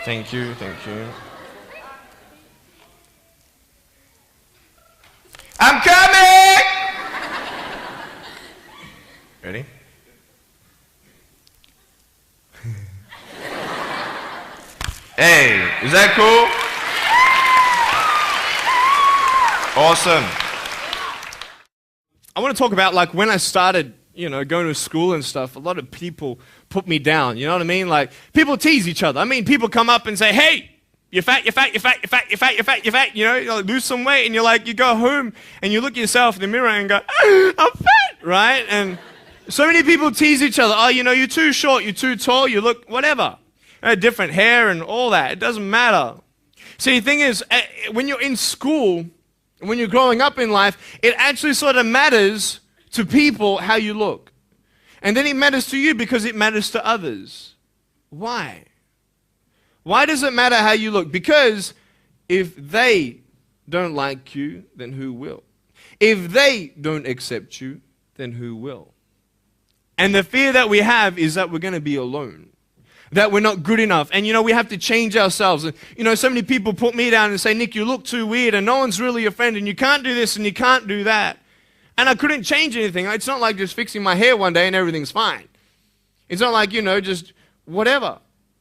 Thank you, thank you. I'm coming! Ready? Hey, is that cool? Awesome. I want to talk about like when I started, going to school and stuff, a lot of people put me down, you know what I mean? Like people tease each other. I mean, people come up and say, hey, you're fat, you're fat, you're fat, you're fat, you're fat, you're fat, you're fat, you like, lose some weight, and you're like, you go home and you look at yourself in the mirror and go, I'm fat, right? And so many people tease each other. Oh, you're too short, you're too tall, you look whatever. Different hair and all that. It doesn't matter. See, the thing is, when you're in school, when you're growing up in life, it actually sort of matters to people how you look. And then it matters to you because it matters to others. Why? Why does it matter how you look? Because if they don't like you, then who will? If they don't accept you, then who will? And the fear that we have is that we're going to be alone. That we're not good enough. And we have to change ourselves. And so many people put me down and say, Nick, you look too weird and no one's really your friend and you can't do this and you can't do that. And I couldn't change anything. It's not like just fixing my hair one day and everything's fine. It's not like, just whatever.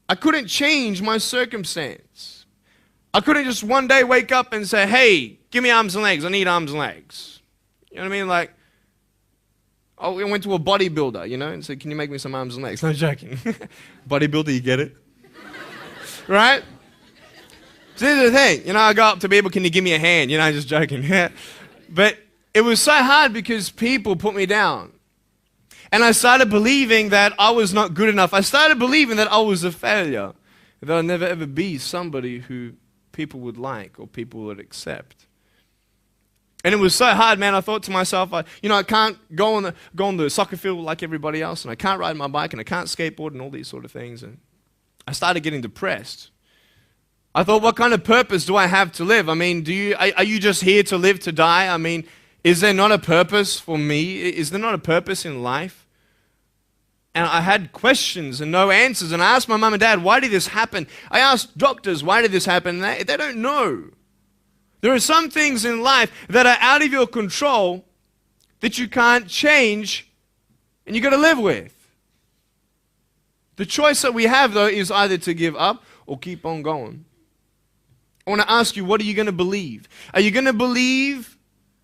I couldn't change my circumstance. I couldn't just one day wake up and say, hey, give me arms and legs. I need arms and legs. You know what I mean? Like, I went to a bodybuilder, and said, can you make me some arms and legs? No joking. Bodybuilder, you get it? Right? So this is the thing. I go up to people, can you give me a hand? Just joking. But it was so hard because people put me down. And I started believing that I was not good enough. I started believing that I was a failure. That I'd never ever be somebody who people would like or people would accept. And it was so hard, man. I thought to myself, I can't go on the soccer field like everybody else, and I can't ride my bike, and I can't skateboard, and all these sort of things. And I started getting depressed. I thought, what kind of purpose do I have to live? I mean, are you just here to live to die? I mean, is there not a purpose for me? Is there not a purpose in life? And I had questions and no answers. And I asked my mum and dad, why did this happen? I asked doctors, why did this happen? And they don't know. There are some things in life that are out of your control that you can't change and you got to live with. The choice that we have, though, is either to give up or keep on going. I want to ask you, what are you going to believe? Are you going to believe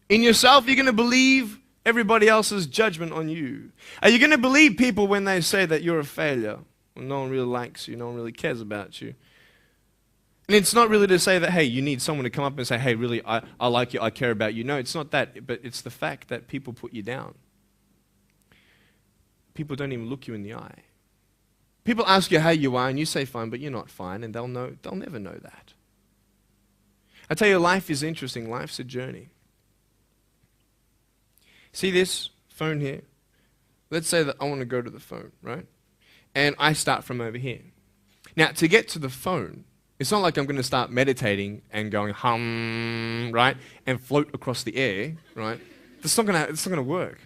in yourself? Are you going to believe everybody else's judgment on you? Are you going to believe people when they say that you're a failure, when no one really likes you, no one really cares about you? And it's not really to say that, hey, you need someone to come up and say, hey, really, I like you, I care about you. No, it's not that, but it's the fact that people put you down. People don't even look you in the eye. People ask you how you are, and you say fine, but you're not fine, and they'll never know that. I tell you, life is interesting. Life's a journey. See this phone here? Let's say that I want to go to the phone, right? And I start from over here. Now, to get to the phone, it's not like I'm going to start meditating and going hum, right? And float across the air, right? It's not going to work.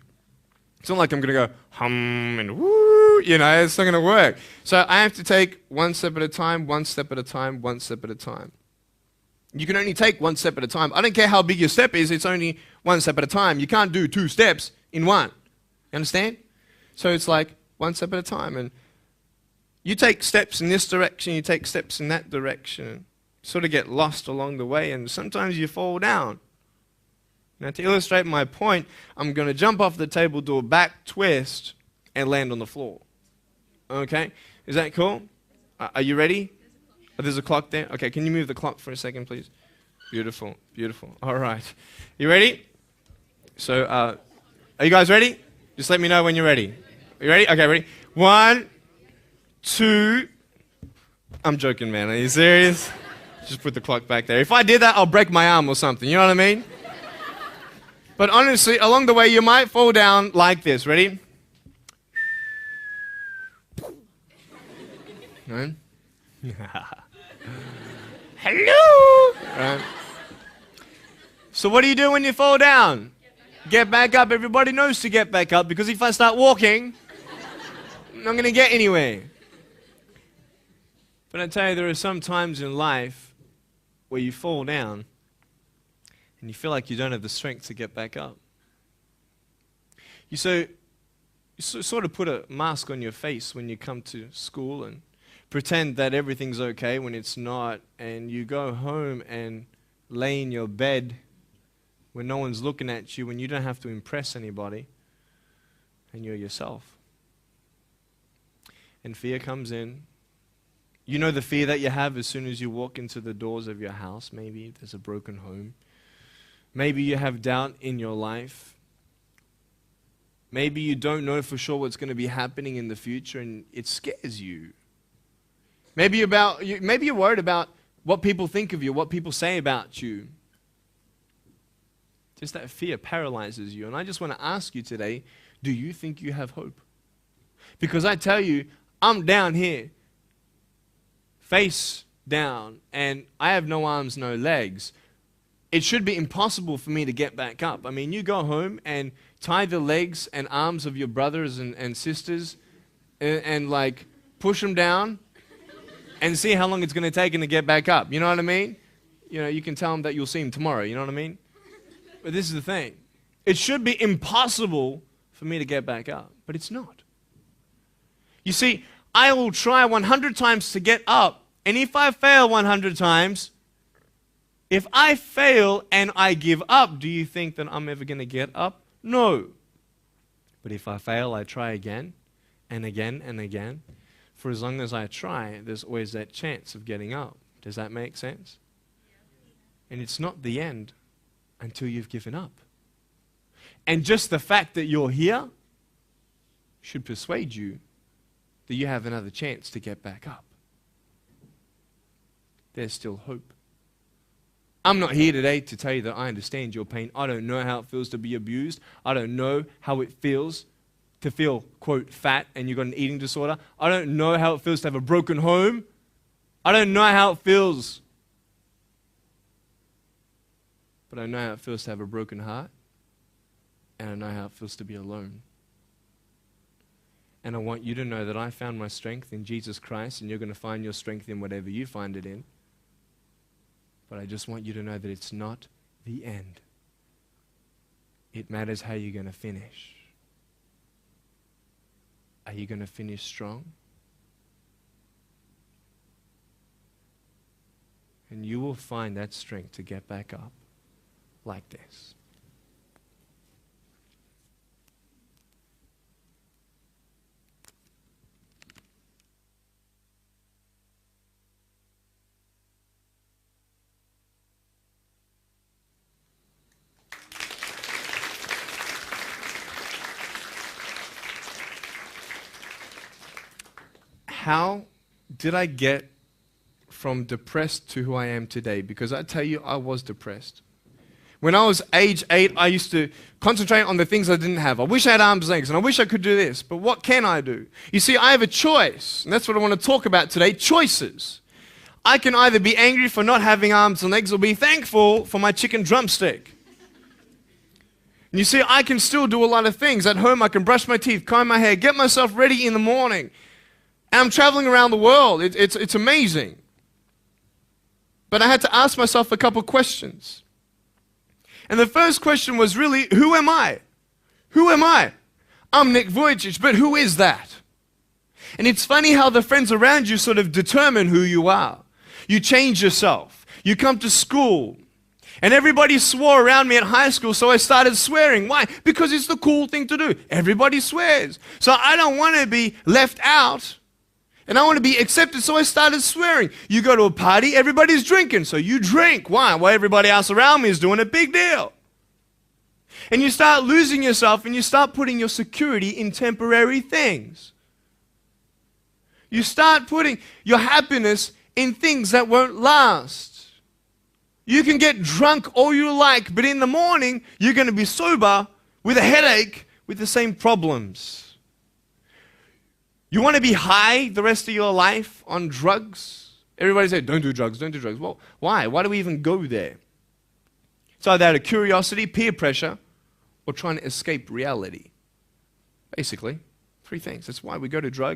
It's not like I'm going to go hum and woo, it's not going to work. So I have to take one step at a time, one step at a time, one step at a time. You can only take one step at a time. I don't care how big your step is, it's only one step at a time. You can't do 2 steps in one. You understand? So it's like one step at a time. And you take steps in this direction, you take steps in that direction. You sort of get lost along the way, and sometimes you fall down. Now, to illustrate my point, I'm going to jump off the table, do a back twist, and land on the floor. Okay? Is that cool? Are you ready? Oh, there's a clock there? Okay, can you move the clock for a second, please? Beautiful, beautiful. All right. You ready? So, are you guys ready? Just let me know when you're ready. Are you ready? Okay, ready? 1, 2. I'm joking, man. Are you serious? Just put the clock back there. If I did that, I'll break my arm or something. You know what I mean? But honestly, along the way, you might fall down like this. Ready? Right? Hello! Right. So what do you do when you fall down? Get back up. Everybody knows to get back up, because if I start walking, I'm not going to get anywhere. But I tell you, there are some times in life where you fall down and you feel like you don't have the strength to get back up. You sort of put a mask on your face when you come to school and pretend that everything's okay when it's not, and you go home and lay in your bed when no one's looking at you, when you don't have to impress anybody, and you're yourself. And fear comes in. You know the fear that you have as soon as you walk into the doors of your house. Maybe there's a broken home. Maybe you have doubt in your life. Maybe you don't know for sure what's going to be happening in the future, and it scares you. Maybe you're worried about what people think of you, what people say about you. Just that fear paralyzes you. And I just want to ask you today, do you think you have hope? Because I tell you, I'm down here, face down, and I have no arms, no legs. It should be impossible for me to get back up. I mean, you go home and tie the legs and arms of your brothers and sisters and like push them down and see how long it's going to take them to get back up. You know what I mean? You know, you can tell them that you'll see them tomorrow. You know what I mean? But this is the thing. It should be impossible for me to get back up, but it's not. You see, I will try 100 times to get up, and if I fail 100 times, if I fail and I give up, do you think that I'm ever going to get up? No. But if I fail, I try again and again and again. For as long as I try, there's always that chance of getting up. Does that make sense? And it's not the end until you've given up. And just the fact that you're here should persuade you that you have another chance to get back up. There's still hope. I'm not here today to tell you that I understand your pain. I don't know how it feels to be abused. I don't know how it feels to feel, quote, fat and you've got an eating disorder. I don't know how it feels to have a broken home. I don't know how it feels. But I know how it feels to have a broken heart. And I know how it feels to be alone. And I want you to know that I found my strength in Jesus Christ, and you're going to find your strength in whatever you find it in. But I just want you to know that it's not the end. It matters how you're going to finish. Are you going to finish strong? And you will find that strength to get back up like this. How did I get from depressed to who I am today? Because I tell you, I was depressed. When I was age 8, I used to concentrate on the things I didn't have. I wish I had arms and legs, and I wish I could do this, but what can I do? You see, I have a choice, and that's what I want to talk about today, choices. I can either be angry for not having arms and legs or be thankful for my chicken drumstick. And you see, I can still do a lot of things. At home, I can brush my teeth, comb my hair, get myself ready in the morning. And I'm traveling around the world. It's amazing. But I had to ask myself a couple questions. And the first question was really, who am I? Who am I? I'm Nick Vujicic, but who is that? And it's funny how the friends around you sort of determine who you are. You change yourself. You come to school. And everybody swore around me at high school, so I started swearing. Why? Because it's the cool thing to do. Everybody swears. So I don't want to be left out. And I want to be accepted, so I started swearing. You go to a party, everybody's drinking, so you drink. Why? Well, everybody else around me is doing a big deal. And you start losing yourself, and you start putting your security in temporary things. You start putting your happiness in things that won't last. You can get drunk all you like, but in the morning, you're going to be sober with a headache with the same problems. You want to be high the rest of your life on drugs? Everybody says, don't do drugs, don't do drugs. Well, why? Why do we even go there? It's either out of curiosity, peer pressure, or trying to escape reality. Basically, three things. That's why we go to drugs.